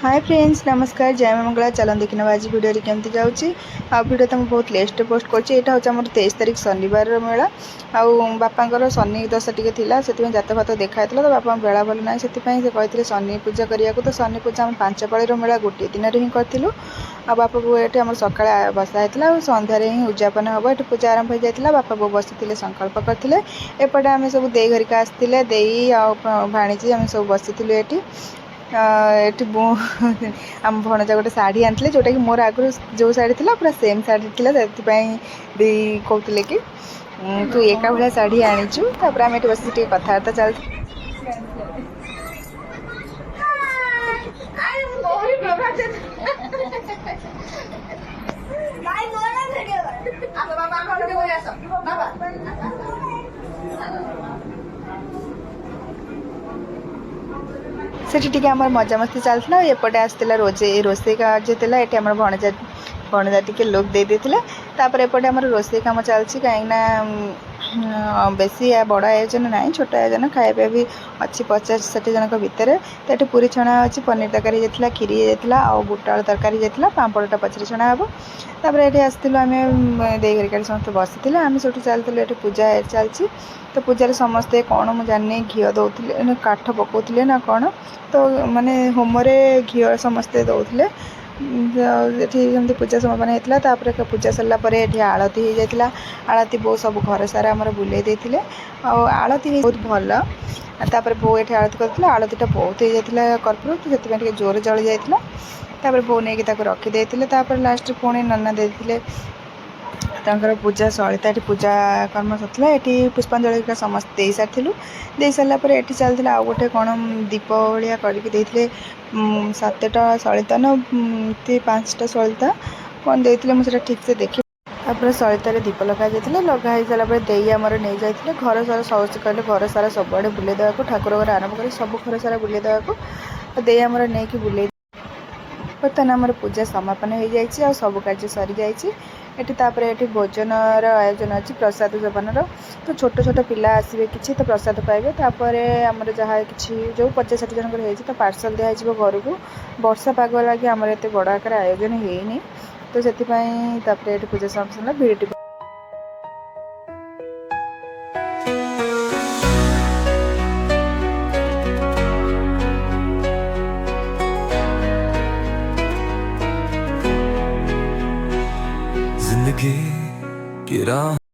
hi friends नमस्कार जय मंगला चलन देखने आज वीडियो केमती जाऊँगी आ वीडियो तुम बहुत लेस्ट पोस्ट कर हूँ 23 तारीख शनिवार मेला आपार शनि दशा टी से जात फात देखाई तो बापा बेला भल ना से कहते शनि पूजा करने को तो शनि पूजा आम 5 पाड़ी मेला गोटे दिन हिं करूँ आ बापा बो ये आम सका बसा होता और सन्धार हिं उद्यापन हम ये पूजा आरंभ हो जाता बापा बो बसी संकल्प करते एपटे आम सब दे घरिका आसते दे भाणीजी आम सब बसी ये आम भणजा गोटे शाढ़ी आनी जोटा कि मोर आगु जो शाढ़ी थी पूरा सेम शाढ़ी थी से कहते कि तू एका भाया शाढ़ी आनीचु आम ये बस कथबार्ता चलती से आम मजामस्ती चलता एपटे आसला रोसे कार्य ये आम भणजा भणजा टी लोक दे देते एपटे आम रोसे कम चलती कहीं बेसी बड़ आयोजन ना छोट आयोजन खाया भी अच्छी 50-60 जन भितर तो ये पूरी छणा अच्छी पनीर तरकारी जाता खीरी जाता आ बुट आलू तरकारी जाता पांपड़टा पचरे छणा हे तापर ये आसलु आम दे घरिका समस्त बसी आम सब चलते ये पूजा चलती तो पूजार समस्ते कौन मुझे जानी घी दौले काठ पकाउले ना कौन तो माने होम घी समस्ते दौले ये पूजा समापन होता पूजा सरलापर ये आलती हो जाता आलती बो सब घर सारा आमर बुले देते आलती बहुत भल तापर बो ये आलती करते आलतीटा बहुत हो जाता कर्पूर तो से जोर जली जाता बो नहीं रखीदे लास्ट पुणी नना देते पूजा सलिता पूजा कर्म सरला ये पुष्पांजलि समस्त दे सारी दे सारापर ये चलता आउ गोटे कौन दीप भाया करके 7टा सलिता न 5टा सलिता कौन देते मुझे ठीक से देखी तापर सलितार दीप लगा लगा सारापर दे आमर नहीं जाते घर सारा सब कहले घर सारा सबुआड़े बुले देवाक ठाकुर घर आरंभ कर सब घर सारा बुले देवाक दे आमर नहीं कि बुले बर्तमान आमर पूजा समापन हो जाए सब कार्य सरी जाइए ये भोजन आयोजन अच्छी प्रसाद सेवन तो छोट छोट पिला आसवे कि तो प्रसाद पाइबे तापर आमर जहाँ कि जो 50-60 जन तो पार्सल दिखाई घर को वर्षा पाग लगे आमर एत बड़ आकार आयोजन होनी तो से पूजा समापन भिड़ जिंदगी की राह